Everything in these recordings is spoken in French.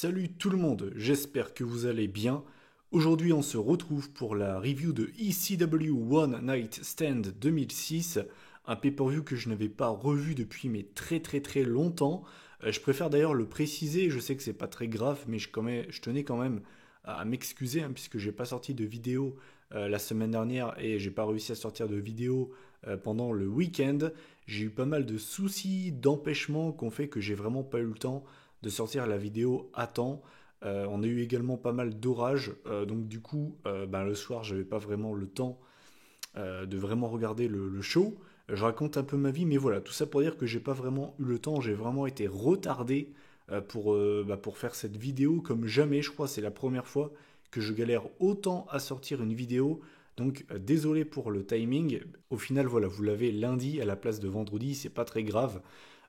Salut tout le monde, j'espère que vous allez bien. Aujourd'hui on se retrouve pour la review de ECW One Night Stand 2006, un pay-per-view que je n'avais pas revu depuis mais très longtemps. Je préfère d'ailleurs le préciser, je sais que c'est pas très grave mais je tenais quand même à m'excuser puisque j'ai pas sorti de vidéo la semaine dernière et j'ai pas réussi à sortir de vidéo pendant le week-end. J'ai eu pas mal de soucis, d'empêchements qui ont fait que j'ai vraiment pas eu le temps de sortir la vidéo à temps. On a eu également pas mal d'orages, donc du coup, le soir, j'avais pas vraiment le temps de vraiment regarder le show. Je raconte un peu ma vie, mais voilà, tout ça pour dire que j'ai pas vraiment eu le temps, j'ai vraiment été retardé pour faire cette vidéo comme jamais, je crois, c'est la première fois que je galère autant à sortir une vidéo. Donc désolé pour le timing. Au final, voilà, vous l'avez lundi à la place de vendredi, c'est pas très grave.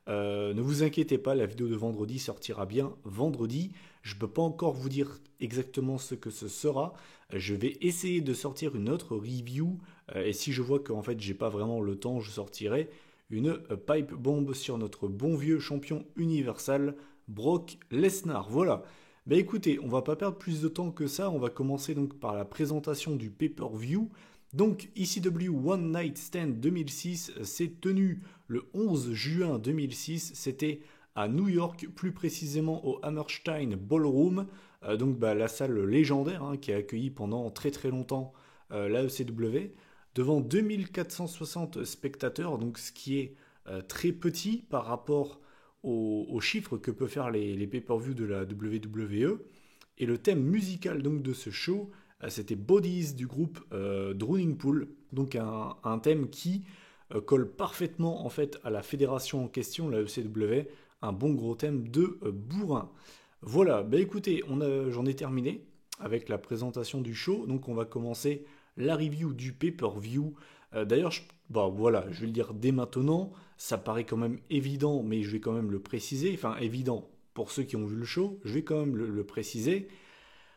Ne vous inquiétez pas, la vidéo de vendredi sortira bien vendredi. Je ne peux pas encore vous dire exactement ce que ce sera. Je vais essayer de sortir une autre review. Et si je vois qu'en fait j'ai pas vraiment le temps, je sortirai une pipe bomb sur notre bon vieux champion universal, Brock Lesnar. Voilà. Bah écoutez, on va pas perdre plus de temps que ça. On va commencer donc par la présentation du pay-per-view. Donc ECW One Night Stand 2006 s'est tenu le 11 juin 2006. C'était à New York, plus précisément au Hammerstein Ballroom, la salle légendaire qui a accueilli pendant très longtemps l'AECW, devant 2460 spectateurs, donc ce qui est très petit par rapport aux chiffres que peuvent faire les pay-per-view de la WWE. Et le thème musical donc de ce show, c'était Bodies du groupe Drowning Pool, donc un thème qui colle parfaitement en fait à la fédération en question, la ECW, un bon gros thème de bourrin. Voilà, bah écoutez, j'en ai terminé avec la présentation du show, donc on va commencer la review du pay-per-view. D'ailleurs, je vais le dire dès maintenant, ça paraît quand même évident, mais je vais quand même le préciser, enfin évident pour ceux qui ont vu le show, je vais quand même le préciser.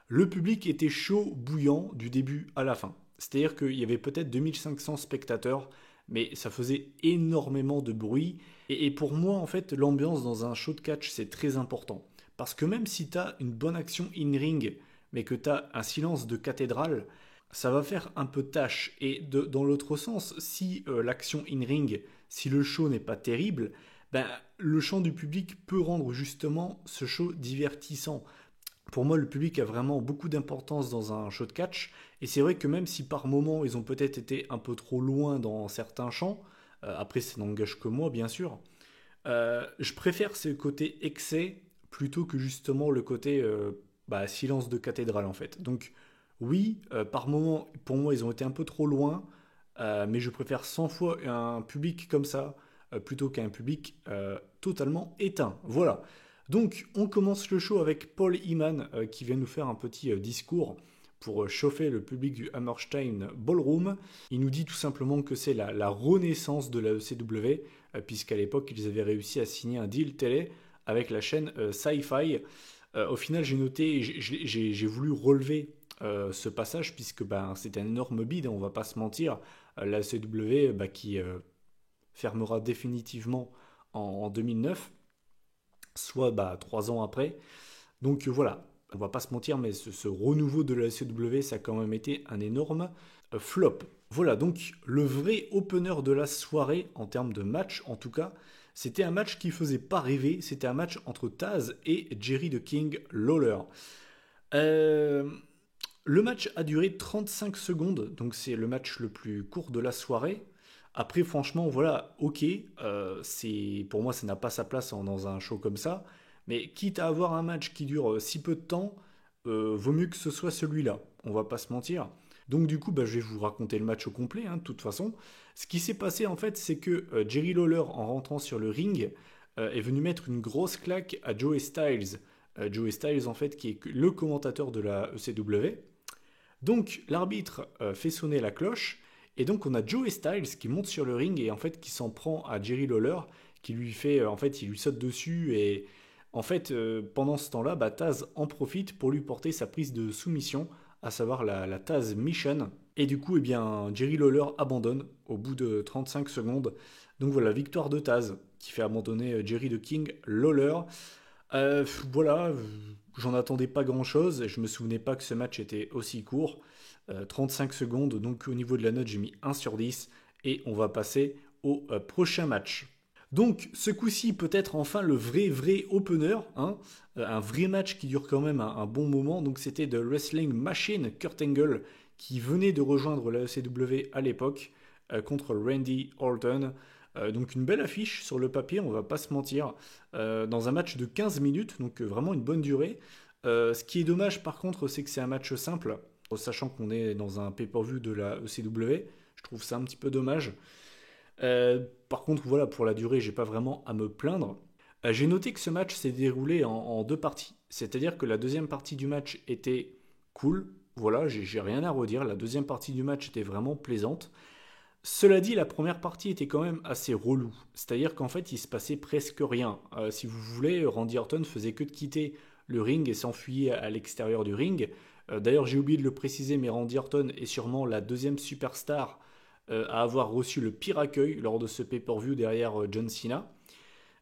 Le public était chaud, bouillant du début à la fin. C'est-à-dire qu'il y avait peut-être 2500 spectateurs, mais ça faisait énormément de bruit. Et pour moi, en fait, l'ambiance dans un show de catch, c'est très important. Parce que même si tu as une bonne action in-ring, mais que tu as un silence de cathédrale, ça va faire un peu tâche. Et dans l'autre sens, si l'action in-ring, si le show n'est pas terrible, le chant du public peut rendre justement ce show divertissant. Pour moi, le public a vraiment beaucoup d'importance dans un show de catch. Et c'est vrai que même si par moments ils ont peut-être été un peu trop loin dans certains chants, après ça n'engage que moi bien sûr, je préfère ce côté excès plutôt que justement le côté silence de cathédrale en fait. Donc oui, par moments, pour moi ils ont été un peu trop loin, mais je préfère 100 fois un public comme ça plutôt qu'un public totalement éteint. Voilà. Donc, on commence le show avec Paul Heyman qui vient nous faire un petit discours pour chauffer le public du Hammerstein Ballroom. Il nous dit tout simplement que c'est la renaissance de la ECW, puisqu'à l'époque, ils avaient réussi à signer un deal télé avec la chaîne Sci-Fi. Au final, j'ai noté, j'ai voulu relever ce passage, puisque c'est un énorme bide, on va pas se mentir. La ECW qui fermera définitivement en 2009. Soit 3 ans après. Donc voilà, on va pas se mentir, mais ce renouveau de la CW, ça a quand même été un énorme flop. Voilà, donc le vrai opener de la soirée, en termes de match en tout cas, c'était un match qui faisait pas rêver, c'était un match entre Taz et Jerry the King Lawler. Le match a duré 35 secondes, donc c'est le match le plus court de la soirée. Après, franchement, voilà, ok, pour moi, ça n'a pas sa place dans un show comme ça. Mais quitte à avoir un match qui dure si peu de temps, vaut mieux que ce soit celui-là. On va pas se mentir. Donc du coup, je vais vous raconter le match au complet, de toute façon. Ce qui s'est passé, en fait, c'est que Jerry Lawler, en rentrant sur le ring, est venu mettre une grosse claque à Joey Styles. Joey Styles, en fait, qui est le commentateur de la ECW. Donc l'arbitre fait sonner la cloche et donc on a Joey Styles qui monte sur le ring et en fait qui s'en prend à Jerry Lawler, qui lui fait il lui saute dessus et en fait pendant ce temps-là, Taz en profite pour lui porter sa prise de soumission, à savoir la Taz Mission. Et du coup, Jerry Lawler abandonne au bout de 35 secondes. Donc voilà, victoire de Taz qui fait abandonner Jerry the King Lawler. Voilà, j'en attendais pas grand-chose et je me souvenais pas que ce match était aussi court. 35 secondes, donc au niveau de la note, j'ai mis 1 sur 10 et on va passer au prochain match. Donc ce coup-ci peut-être enfin le vrai opener, hein, un vrai match qui dure quand même un bon moment. Donc c'était de Wrestling Machine Kurt Angle qui venait de rejoindre la ECW à l'époque contre Randy Orton. Donc une belle affiche sur le papier, on va pas se mentir, dans un match de 15 minutes, donc vraiment une bonne durée. Ce qui est dommage par contre, c'est que c'est un match simple, sachant qu'on est dans un pay-per-view de la ECW. Je trouve ça un petit peu dommage. Par contre, voilà, pour la durée, j'ai pas vraiment à me plaindre. J'ai noté que ce match s'est déroulé en deux parties. C'est-à-dire que la deuxième partie du match était cool. Voilà, j'ai rien à redire. La deuxième partie du match était vraiment plaisante. Cela dit, la première partie était quand même assez relou. C'est-à-dire qu'en fait, il se passait presque rien. Si vous voulez, Randy Orton faisait que de quitter le ring et s'enfuyait à l'extérieur du ring. D'ailleurs, j'ai oublié de le préciser, mais Randy Orton est sûrement la deuxième superstar à avoir reçu le pire accueil lors de ce pay-per-view derrière John Cena.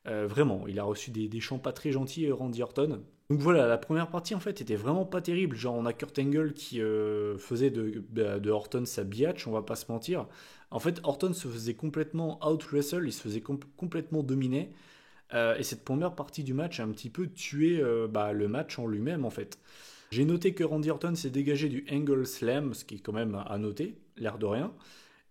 Vraiment, il a reçu des chants pas très gentils, Randy Orton. Donc voilà, la première partie en fait était vraiment pas terrible. Genre, on a Kurt Angle qui faisait de Orton sa biatch, on va pas se mentir. En fait, Orton se faisait complètement out-wrestle, il se faisait complètement dominer. Et cette première partie du match a un petit peu tué le match en lui-même en fait. J'ai noté que Randy Orton s'est dégagé du Angle Slam, ce qui est quand même à noter, l'air de rien.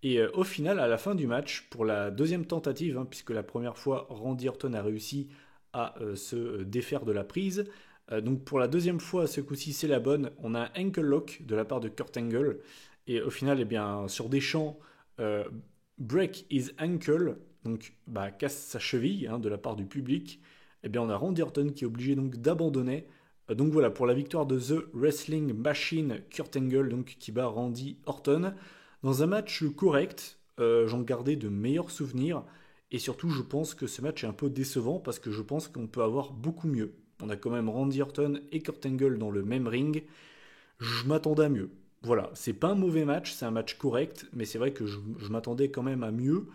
Et au final, à la fin du match, pour la deuxième tentative, hein, puisque la première fois, Randy Orton a réussi à se défaire de la prise. Donc pour la deuxième fois, ce coup-ci, c'est la bonne. On a un ankle lock de la part de Kurt Angle. Et au final, eh bien, sur des chants Break his ankle, donc casse sa cheville hein, de la part du public, eh bien, on a Randy Orton qui est obligé donc d'abandonner. Donc voilà, pour la victoire de The Wrestling Machine, Kurt Angle donc, qui bat Randy Orton. Dans un match correct, j'en gardais de meilleurs souvenirs. Et surtout, je pense que ce match est un peu décevant parce que je pense qu'on peut avoir beaucoup mieux. On a quand même Randy Orton et Kurt Angle dans le même ring. Je m'attendais à mieux. Voilà, c'est pas un mauvais match, c'est un match correct, mais c'est vrai que je m'attendais quand même à mieux.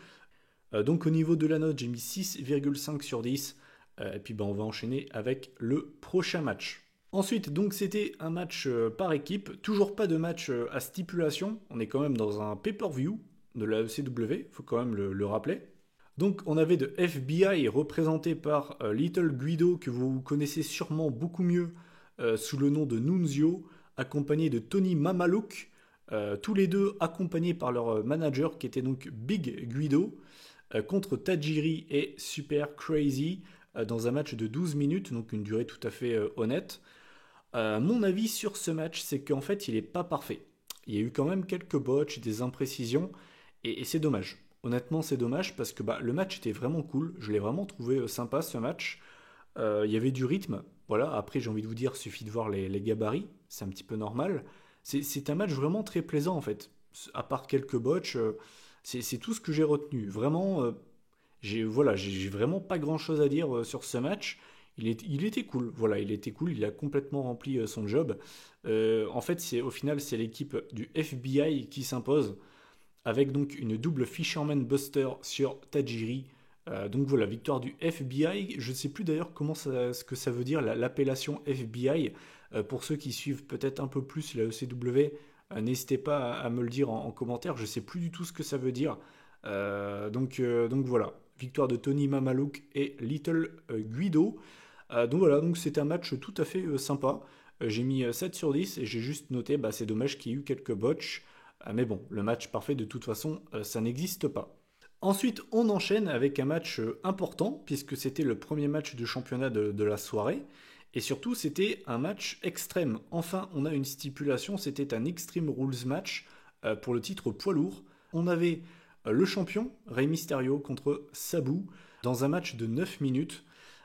Donc au niveau de la note, j'ai mis 6,5 sur 10. Et puis on va enchaîner avec le prochain match. Ensuite, donc c'était un match par équipe, toujours pas de match à stipulation, on est quand même dans un pay-per-view de la ECW, faut quand même le rappeler. Donc on avait de FBI représenté par Little Guido que vous connaissez sûrement beaucoup mieux sous le nom de Nunzio, accompagné de Tony Mamaluke, tous les deux accompagnés par leur manager qui était donc Big Guido, contre Tajiri et Super Crazy dans un match de 12 minutes, donc une durée tout à fait honnête. Mon avis sur ce match, c'est qu'en fait, il n'est pas parfait. Il y a eu quand même quelques botches, des imprécisions, et c'est dommage. Honnêtement, c'est dommage parce que le match était vraiment cool. Je l'ai vraiment trouvé sympa ce match. Il y avait du rythme. Voilà. Après, j'ai envie de vous dire, suffit de voir les gabarits. C'est un petit peu normal. C'est un match vraiment très plaisant en fait. À part quelques botches, c'est tout ce que j'ai retenu. Vraiment, j'ai vraiment pas grand chose à dire sur ce match. Il était cool, voilà, il était cool, il a complètement rempli son job. En fait, au final, c'est l'équipe du FBI qui s'impose, avec donc une double Fisherman Buster sur Tajiri. Donc voilà, victoire du FBI. Je ne sais plus d'ailleurs ce que ça veut dire, l'appellation FBI. Pour ceux qui suivent peut-être un peu plus la ECW, n'hésitez pas à me le dire en commentaire. Je ne sais plus du tout ce que ça veut dire. Donc voilà, victoire de Tony Mamaluke et Little Guido. Donc voilà, donc c'est un match tout à fait sympa. J'ai mis 7 sur 10 et j'ai juste noté, c'est dommage qu'il y ait eu quelques botches. Mais bon, le match parfait de toute façon, ça n'existe pas. Ensuite, on enchaîne avec un match important, puisque c'était le premier match de championnat de la soirée. Et surtout, c'était un match extrême. Enfin, on a une stipulation, c'était un Extreme Rules match pour le titre poids lourd. On avait le champion, Rey Mysterio, contre Sabu, dans un match de 9 minutes.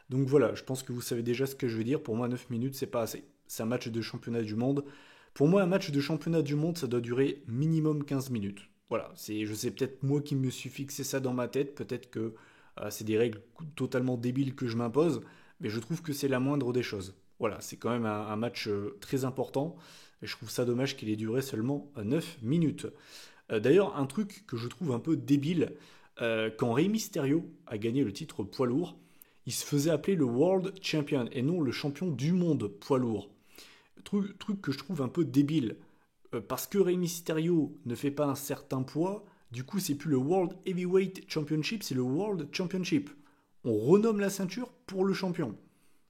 Donc voilà, je pense que vous savez déjà ce que je veux dire. Pour moi, 9 minutes, c'est pas assez. C'est un match de championnat du monde. Pour moi, un match de championnat du monde, ça doit durer minimum 15 minutes. Voilà, je sais peut-être moi qui me suis fixé ça dans ma tête. Peut-être que c'est des règles totalement débiles que je m'impose. Mais je trouve que c'est la moindre des choses. Voilà, c'est quand même un match très important. Et je trouve ça dommage qu'il ait duré seulement 9 minutes. D'ailleurs, un truc que je trouve un peu débile, quand Rey Mysterio a gagné le titre poids lourd, il se faisait appeler le World Champion et non le champion du monde poids lourd. Truc que je trouve un peu débile. Parce que Rey Mysterio ne fait pas un certain poids, du coup c'est plus le World Heavyweight Championship, c'est le World Championship. On renomme la ceinture pour le champion.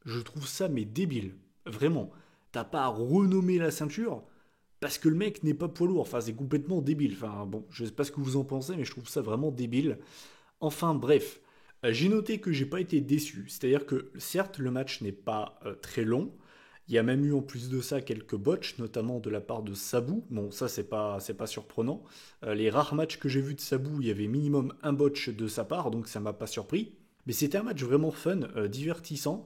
Je trouve ça mais débile. Vraiment. T'as pas à renommer la ceinture parce que le mec n'est pas poids lourd. Enfin, c'est complètement débile. Enfin, bon, je sais pas ce que vous en pensez, mais je trouve ça vraiment débile. Enfin, bref. J'ai noté que j'ai pas été déçu. C'est-à-dire que, certes, le match n'est pas très long. Il y a même eu en plus de ça quelques botches, notamment de la part de Sabu. Bon, ça, c'est pas surprenant. Les rares matchs que j'ai vus de Sabu, il y avait minimum un botch de sa part, donc ça m'a pas surpris. Mais c'était un match vraiment fun, divertissant.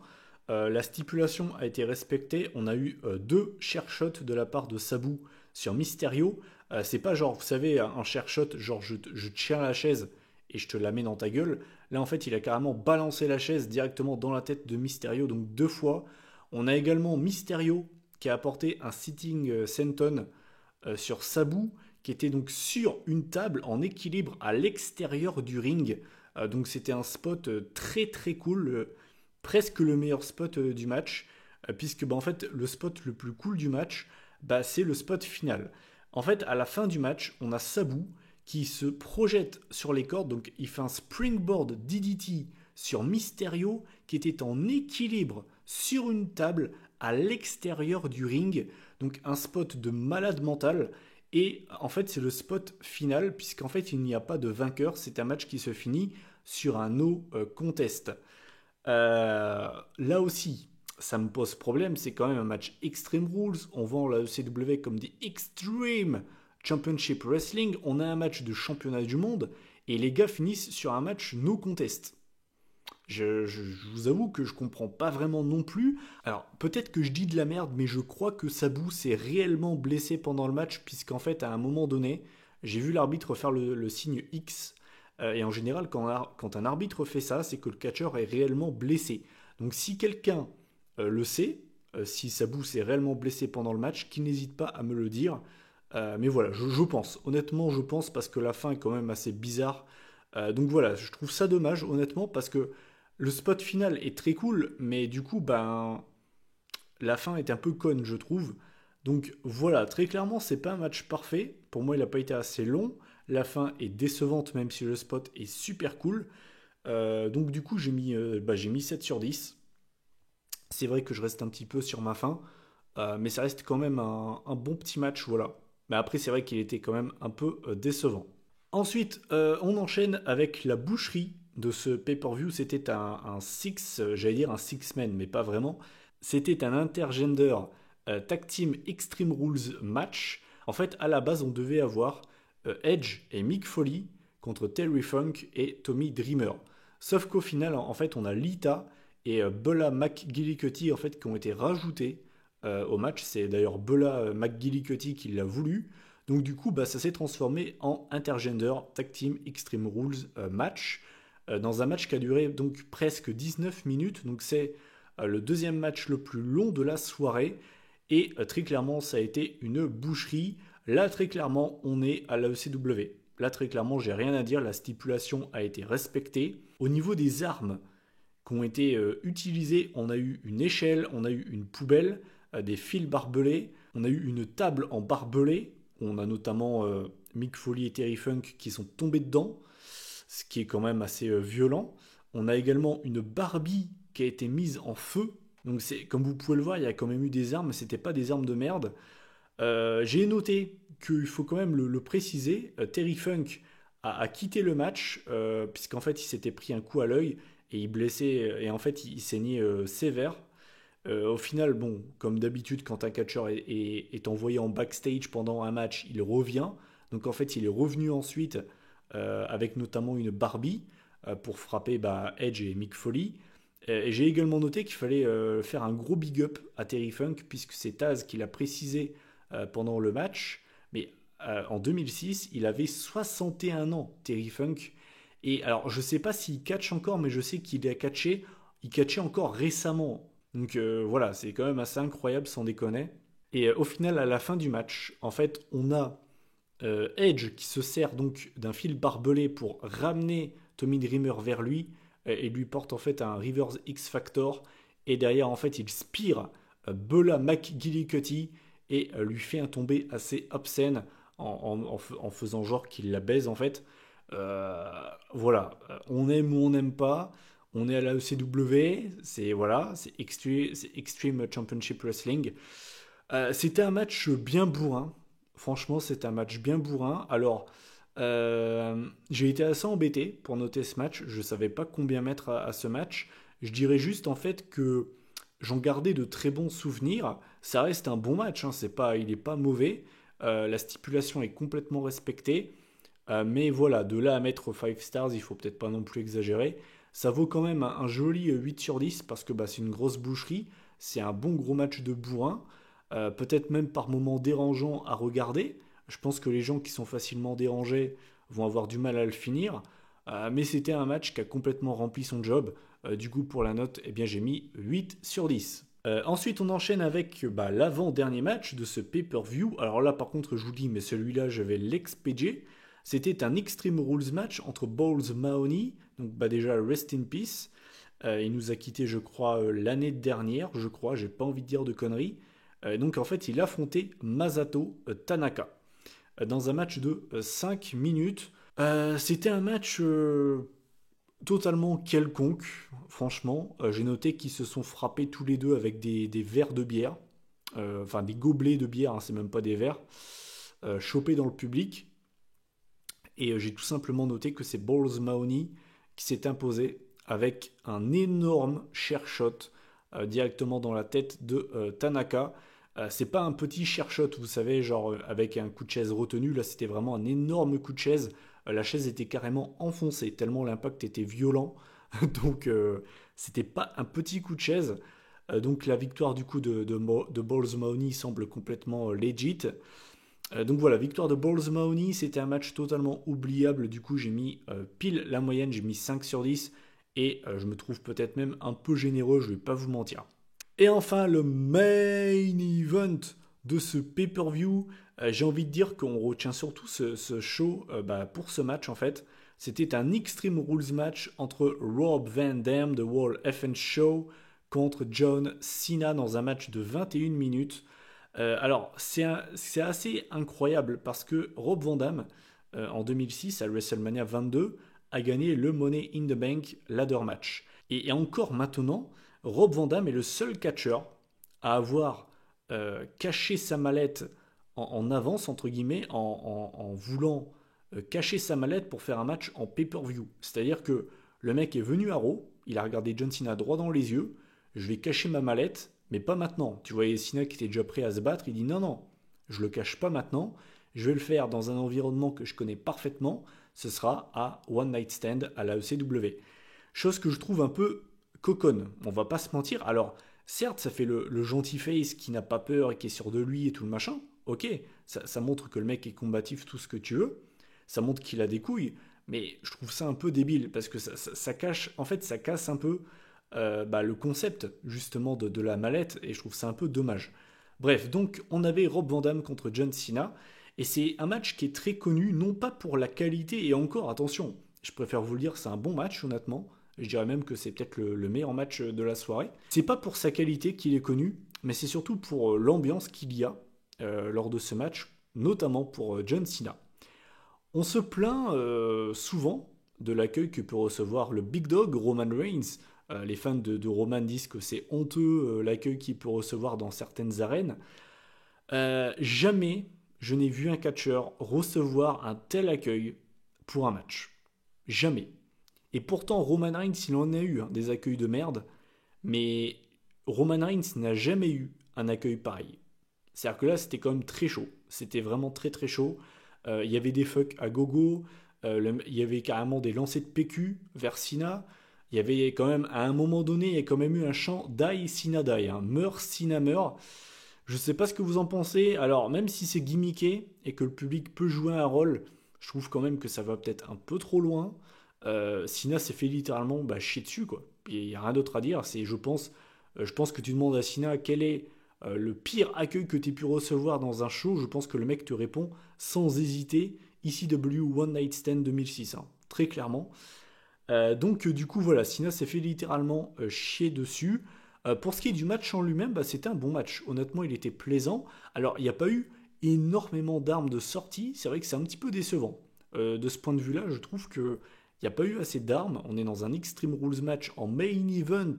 La stipulation a été respectée. On a eu deux share shots de la part de Sabu sur Mysterio. C'est pas genre, vous savez, un share shot, genre je te tiens la chaise et je te la mets dans ta gueule. Là, en fait, il a carrément balancé la chaise directement dans la tête de Mysterio, donc deux fois. On a également Mysterio qui a apporté un sitting senton sur Sabu, qui était donc sur une table en équilibre à l'extérieur du ring. Donc c'était un spot très très cool, presque le meilleur spot du match, puisque bah, en fait le spot le plus cool du match, bah, c'est le spot final. En fait, à la fin du match, on a Sabu qui se projette sur les cordes, donc il fait un springboard DDT sur Mysterio qui était en équilibre sur une table à l'extérieur du ring, donc un spot de malade mental. Et en fait, c'est le spot final, puisqu'en fait, il n'y a pas de vainqueur. C'est un match qui se finit sur un no contest. Là aussi, ça me pose problème. C'est quand même un match Extreme Rules. On vend la ECW comme des Extreme Championship Wrestling. On a un match de championnat du monde. Et les gars finissent sur un match no contest. Je vous avoue que je comprends pas vraiment non plus. Alors, peut-être que je dis de la merde, mais je crois que Sabu s'est réellement blessé pendant le match, puisqu'en fait, à un moment donné, j'ai vu l'arbitre faire le signe X. Et en général, quand un arbitre fait ça, c'est que le catcheur est réellement blessé. Donc, si quelqu'un le sait, si Sabu s'est réellement blessé pendant le match, qu'il n'hésite pas à me le dire. Mais voilà, je pense. Honnêtement, je pense parce que la fin est quand même assez bizarre. Donc voilà, je trouve ça dommage, honnêtement, parce que le spot final est très cool, mais du coup, ben, la fin est un peu conne, je trouve. Donc voilà, très clairement, c'est pas un match parfait. Pour moi, il n'a pas été assez long. La fin est décevante, même si le spot est super cool. Donc du coup, j'ai mis 7 sur 10. C'est vrai que je reste un petit peu sur ma fin, mais ça reste quand même un bon petit match, voilà. Mais après, c'est vrai qu'il était quand même un peu décevant. Ensuite, on enchaîne avec la boucherie de ce pay-per-view. C'était un six, j'allais dire un six-man, mais pas vraiment. C'était un intergender tag team Extreme Rules match. En fait, à la base, on devait avoir Edge et Mick Foley contre Terry Funk et Tommy Dreamer. Sauf qu'au final, en fait, on a Lita et Bella McGillicuddy en fait, qui ont été rajoutés au match. C'est d'ailleurs Bella McGillicuddy qui l'a voulu. Donc du coup, bah, ça s'est transformé en Intergender Tag Team Extreme Rules match, dans un match qui a duré donc presque 19 minutes. Donc c'est le deuxième match le plus long de la soirée. Et très clairement, ça a été une boucherie. Là, très clairement, on est à la ECW. Là, très clairement, j'ai rien à dire. La stipulation a été respectée. Au niveau des armes qui ont été utilisées, on a eu une échelle, on a eu une poubelle, des fils barbelés, on a eu une table en barbelé. On a notamment Mick Foley et Terry Funk qui sont tombés dedans, ce qui est quand même assez violent. On a également une Barbie qui a été mise en feu. Donc comme vous pouvez le voir, il y a quand même eu des armes, mais c'était pas des armes de merde. J'ai noté qu'il faut quand même le préciser. Terry Funk a quitté le match puisqu'en fait il s'était pris un coup à l'œil et il blessait et en fait il saignait sévère. Au final, bon, comme d'habitude, quand un catcheur est envoyé en backstage pendant un match, il revient. Donc en fait, il est revenu ensuite avec notamment une Barbie pour frapper bah, Edge et Mick Foley. Et j'ai également noté qu'il fallait faire un gros big up à Terry Funk puisque c'est Taz qui l'a précisé pendant le match. Mais en 2006, il avait 61 ans, Terry Funk. Et alors, je sais pas s'il catch encore, mais je sais qu'il a catché. Il catchait encore récemment. Donc voilà, c'est quand même assez incroyable, sans déconner. Et au final, à la fin du match, en fait, on a Edge qui se sert donc d'un fil barbelé pour ramener Tommy Dreamer vers lui. et lui porte en fait un Reverse X Factor. Et derrière, en fait, il spire Bella McGillicuddy et lui fait un tombé assez obscène en faisant genre qu'il la baise en fait. Euh, voilà, on aime ou on n'aime pas. On est à la ECW, c'est voilà, c'est Extreme Championship Wrestling. C'était un match bien bourrin. Franchement, c'était un match bien bourrin. Alors, j'ai été assez embêté pour noter ce match. Je ne savais pas combien mettre à ce match. Je dirais juste en fait que j'en gardais de très bons souvenirs. Ça reste un bon match, hein. Il n'est pas mauvais. La stipulation est complètement respectée. Mais voilà, de là à mettre 5 stars, il faut peut-être pas non plus exagérer. Ça vaut quand même un joli 8 sur 10 parce que bah, c'est une grosse boucherie. C'est un bon gros match de bourrin. Peut-être même par moments dérangeant à regarder. Je pense que les gens qui sont facilement dérangés vont avoir du mal à le finir. Mais c'était un match qui a complètement rempli son job. Du coup, pour la note, eh bien, j'ai mis 8 sur 10. Ensuite, on enchaîne avec bah, l'avant-dernier match de ce pay-per-view. Alors là, par contre, je vous dis, mais celui-là, je vais l'expédier. C'était un Extreme Rules match entre Balls Mahoney, donc bah, déjà Rest in Peace. Il nous a quitté, je crois, l'année dernière, je crois, j'ai pas envie de dire de conneries. Donc en fait, il affrontait Masato Tanaka dans un match de 5 minutes. C'était un match totalement quelconque, franchement. J'ai noté qu'ils se sont frappés tous les deux avec des verres de bière, enfin des gobelets de bière, hein, c'est même pas des verres, chopés dans le public. Et j'ai tout simplement noté que c'est Balls Mahoney qui s'est imposé avec un énorme chair shot directement dans la tête de Tanaka. C'est pas un petit chair shot, vous savez, genre avec un coup de chaise retenu. Là, c'était vraiment un énorme coup de chaise. La chaise était carrément enfoncée, tellement l'impact était violent. Donc, c'était pas un petit coup de chaise. Donc, la victoire du coup de Balls Mahoney semble complètement legit. Donc voilà, victoire de Balls Mahoney, c'était un match totalement oubliable. Du coup, j'ai mis pile la moyenne, j'ai mis 5 sur 10. Et je me trouve peut-être même un peu généreux, je vais pas vous mentir. Et enfin, le main event de ce pay-per-view, j'ai envie de dire qu'on retient surtout ce show bah, pour ce match en fait. C'était un Extreme Rules match entre Rob Van Dam de World FN Show contre John Cena dans un match de 21 minutes. Alors, c'est assez incroyable parce que Rob Van Dam, en 2006, à WrestleMania 22, a gagné le Money in the Bank Ladder Match. Et encore maintenant, Rob Van Dam est le seul catcheur à avoir caché sa mallette en avance, entre guillemets, en voulant cacher sa mallette pour faire un match en pay-per-view. C'est-à-dire que le mec est venu à Raw, il a regardé John Cena droit dans les yeux, je vais cacher ma mallette, mais pas maintenant. Tu voyais Cena qui était déjà prêt à se battre, il dit non, non, je le cache pas maintenant, je vais le faire dans un environnement que je connais parfaitement, ce sera à One Night Stand à la ECW. Chose que je trouve un peu coconne, on va pas se mentir. Alors, certes, ça fait le gentil face qui n'a pas peur et qui est sûr de lui et tout le machin, ok, ça montre que le mec est combatif, tout ce que tu veux, ça montre qu'il a des couilles, mais je trouve ça un peu débile parce que ça cache, en fait, ça casse un peu bah, le concept justement de la mallette et je trouve ça un peu dommage. Bref, donc on avait Rob Van Dam contre John Cena et c'est un match qui est très connu, non pas pour la qualité et encore, attention, je préfère vous le dire, c'est un bon match honnêtement. Je dirais même que c'est peut-être le meilleur match de la soirée. C'est pas pour sa qualité qu'il est connu, mais c'est surtout pour l'ambiance qu'il y a lors de ce match, notamment pour John Cena. On se plaint souvent de l'accueil que peut recevoir le Big Dog Roman Reigns. Les fans de Roman disent que c'est honteux l'accueil qu'il peut recevoir dans certaines arènes. Jamais je n'ai vu un catcheur recevoir un tel accueil pour un match. Jamais. Et pourtant, Roman Reigns, il en a eu des accueils de merde, mais Roman Reigns n'a jamais eu un accueil pareil. C'est-à-dire que là, c'était quand même très chaud. C'était vraiment très très chaud. Il y avait des fucks à gogo, il y avait carrément des lancers de PQ vers Cena. Il y avait quand même, à un moment donné, il y a quand même eu un chant Die Cena Die, hein, Meurs Cena meurt. Je sais pas ce que vous en pensez. Alors, même si c'est gimmické et que le public peut jouer un rôle, je trouve quand même que ça va peut-être un peu trop loin. Cena s'est fait littéralement chier dessus, quoi. Il n'y a rien d'autre à dire. Je pense que tu demandes à Cena quel est le pire accueil que tu aies pu recevoir dans un show. Je pense que le mec te répond sans hésiter ECW One Night Stand 2006, hein, très clairement. Du coup, voilà, Cena s'est fait littéralement chier dessus. Pour ce qui est du match en lui-même, bah, c'était un bon match. Honnêtement, il était plaisant. Alors, il n'y a pas eu énormément d'armes de sortie. C'est vrai que c'est un petit peu décevant. De ce point de vue-là, je trouve que il n'y a pas eu assez d'armes. On est dans un Extreme Rules match en main event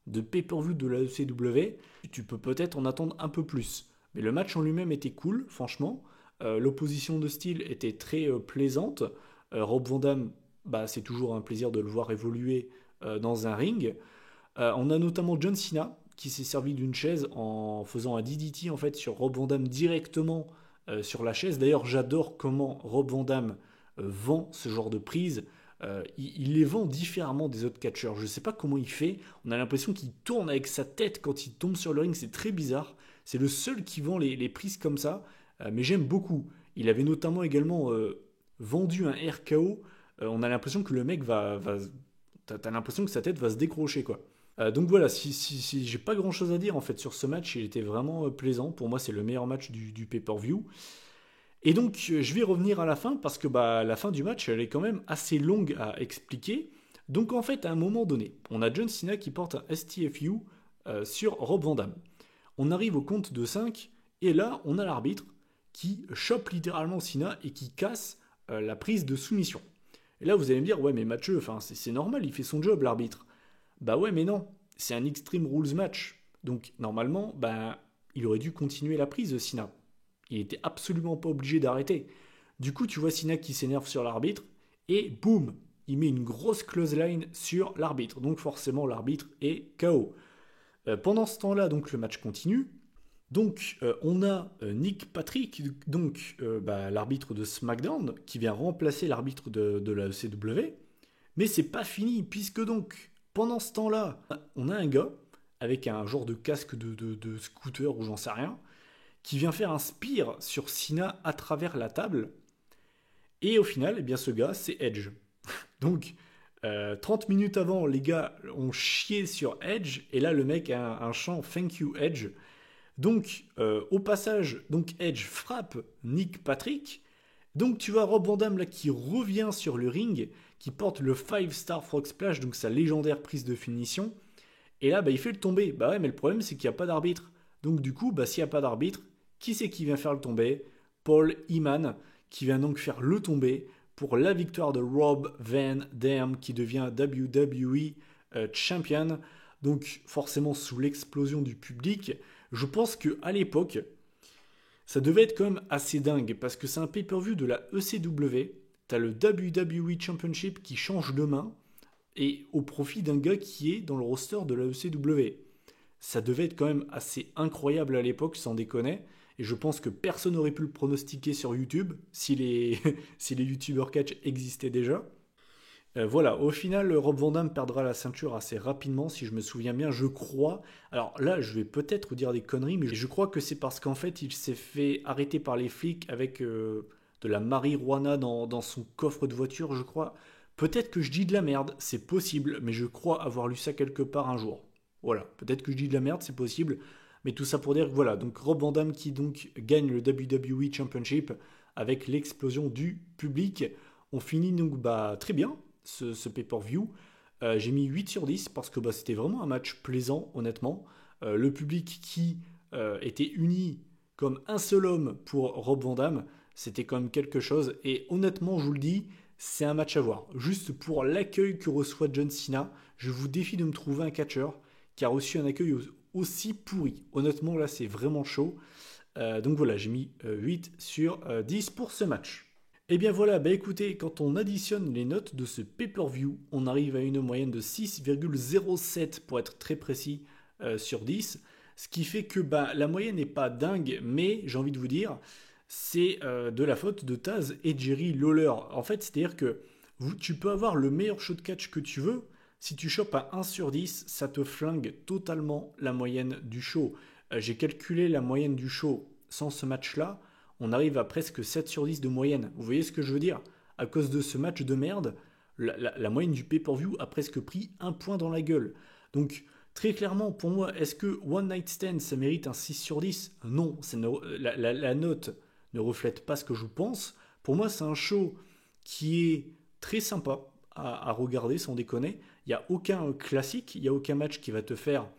de pay-per-view de la ECW. Tu peux peut-être en attendre un peu plus. Mais le match en lui-même était cool, franchement. L'opposition de style était très plaisante. Rob Van Dam, bah, c'est toujours un plaisir de le voir évoluer dans un ring. On a notamment John Cena qui s'est servi d'une chaise en faisant un DDT en fait sur Rob Van Dam directement sur la chaise. D'ailleurs, j'adore comment Rob Van Dam vend ce genre de prise. Il les vend différemment des autres catcheurs. Je ne sais pas comment il fait. On a l'impression qu'il tourne avec sa tête quand il tombe sur le ring. C'est très bizarre. C'est le seul qui vend les prises comme ça. Mais j'aime beaucoup. Il avait notamment également vendu un RKO. On a l'impression que le mec t'as l'impression que sa tête va se décrocher, quoi. Donc voilà, si j'ai pas grand chose à dire en fait sur ce match, il était vraiment plaisant. Pour moi, c'est le meilleur match du pay-per-view. Et donc, je vais revenir à la fin parce que bah, la fin du match, elle est quand même assez longue à expliquer. Donc en fait, à un moment donné, on a John Cena qui porte un STFU sur Rob Van Dam. On arrive au compte de 5 et là, on a l'arbitre qui chope littéralement Cena et qui casse la prise de soumission. Et là, vous allez me dire, ouais, mais Mathieu, c'est normal, il fait son job, l'arbitre. Bah ouais, mais non, c'est un Extreme Rules match. Donc normalement, bah, il aurait dû continuer la prise de Cena. Il était absolument pas obligé d'arrêter. Du coup, tu vois Cena qui s'énerve sur l'arbitre et boum, il met une grosse clothesline sur l'arbitre. Donc forcément, l'arbitre est KO. Pendant ce temps-là, donc le match continue. Donc on a Nick Patrick, bah, l'arbitre de SmackDown, qui vient remplacer l'arbitre de la ECW. Mais c'est pas fini, puisque donc, pendant ce temps-là, on a un gars, avec un genre de casque de scooter ou j'en sais rien, qui vient faire un spear sur Cena à travers la table. Et au final, eh bien, ce gars, c'est Edge. Donc, 30 minutes avant, les gars ont chié sur Edge, et là, le mec a un chant Thank you Edge. Donc, au passage, donc Edge frappe Nick Patrick. Donc, tu vois Rob Van Dam là qui revient sur le ring, qui porte le 5-star Frog Splash, donc sa légendaire prise de finition. Et là, bah, il fait le tomber. Bah ouais, mais le problème, c'est qu'il n'y a pas d'arbitre. Donc, du coup, bah, s'il n'y a pas d'arbitre, qui c'est qui vient faire le tomber? Paul Heyman, qui vient donc faire le tomber pour la victoire de Rob Van Dam, qui devient WWE Champion. Donc, forcément, sous l'explosion du public. Je pense qu'à l'époque, ça devait être quand même assez dingue, parce que c'est un pay-per-view de la ECW. T'as le WWE Championship qui change de main, et au profit d'un gars qui est dans le roster de la ECW. Ça devait être quand même assez incroyable à l'époque, sans déconner. Et je pense que personne n'aurait pu le pronostiquer sur YouTube, si les, si les YouTubers catch existaient déjà. Voilà, au final, Rob Van Dam perdra la ceinture assez rapidement, si je me souviens bien, je crois. Alors là, je vais peut-être vous dire des conneries, mais je crois que c'est parce qu'en fait, il s'est fait arrêter par les flics avec de la marijuana dans son coffre de voiture, je crois. Peut-être que je dis de la merde, c'est possible, mais je crois avoir lu ça quelque part un jour. Voilà, peut-être que je dis de la merde, c'est possible, mais tout ça pour dire que voilà, donc Rob Van Dam qui donc gagne le WWE Championship avec l'explosion du public. On finit donc bah, très bien ce pay-per-view. J'ai mis 8 sur 10 parce que bah, c'était vraiment un match plaisant, honnêtement. Le public qui était uni comme un seul homme pour Rob Van Dam, c'était quand même quelque chose. Et honnêtement, je vous le dis, c'est un match à voir. Juste pour l'accueil que reçoit John Cena, je vous défie de me trouver un catcheur qui a reçu un accueil aussi pourri. Honnêtement, là, c'est vraiment chaud. Donc voilà, j'ai mis 8 sur 10 pour ce match. Et bien voilà, bah écoutez, quand on additionne les notes de ce pay-per-view, on arrive à une moyenne de 6,07 pour être très précis sur 10. Ce qui fait que bah, la moyenne n'est pas dingue, mais j'ai envie de vous dire, c'est de la faute de Taz et Jerry Lawler. En fait, c'est-à-dire que tu peux avoir le meilleur show de catch que tu veux. Si tu chopes à 1 sur 10, ça te flingue totalement la moyenne du show. J'ai calculé la moyenne du show sans ce match-là. On arrive à presque 7 sur 10 de moyenne. Vous voyez ce que je veux dire? À cause de ce match de merde, la moyenne du pay-per-view a presque pris un point dans la gueule. Donc, très clairement, pour moi, est-ce que One Night Stand, ça mérite un 6 sur 10? Non, la note ne reflète pas ce que je pense. Pour moi, c'est un show qui est très sympa à regarder sans déconner. Il n'y a aucun classique, il n'y a aucun match qui va te faire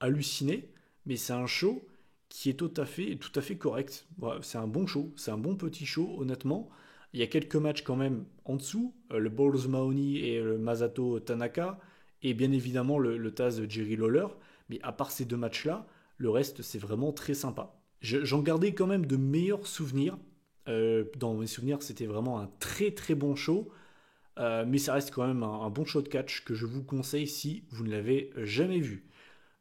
halluciner, mais c'est un show qui est tout à fait correct. Voilà, c'est un bon show, c'est un bon petit show, honnêtement. Il y a quelques matchs quand même en dessous, le Balls Mahoney et le Masato Tanaka, et bien évidemment le Taz Jerry Lawler, mais à part ces deux matchs-là, le reste c'est vraiment très sympa. J'en gardais quand même de meilleurs souvenirs. Dans mes souvenirs, c'était vraiment un très très bon show. Mais ça reste quand même un bon show de catch que je vous conseille si vous ne l'avez jamais vu.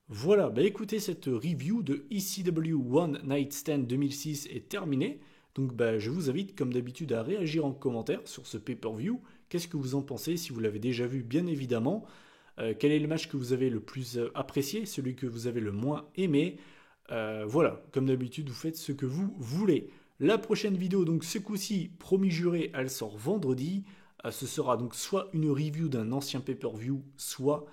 Voilà, bah écoutez, cette review de ECW One Night Stand 2006 est terminée. Donc bah, je vous invite comme d'habitude à réagir en commentaire sur ce pay-per-view. Qu'est-ce que vous en pensez si vous l'avez déjà vu bien évidemment. Quel est le match que vous avez le plus apprécié, celui que vous avez le moins aimé. Voilà, comme d'habitude, vous faites ce que vous voulez. La prochaine vidéo, donc ce coup-ci, promis juré, elle sort vendredi. Ce sera donc soit une review d'un ancien pay-per-view, soit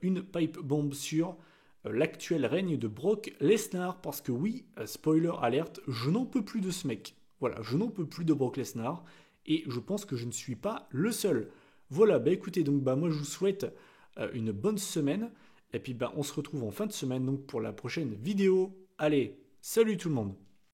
une pipe bomb sur l'actuel règne de Brock Lesnar. Parce que oui, spoiler alerte, je n'en peux plus de ce mec. Voilà, je n'en peux plus de Brock Lesnar. Et je pense que je ne suis pas le seul. Voilà, bah écoutez, donc bah moi je vous souhaite une bonne semaine. Et puis bah on se retrouve en fin de semaine donc pour la prochaine vidéo. Allez, salut tout le monde!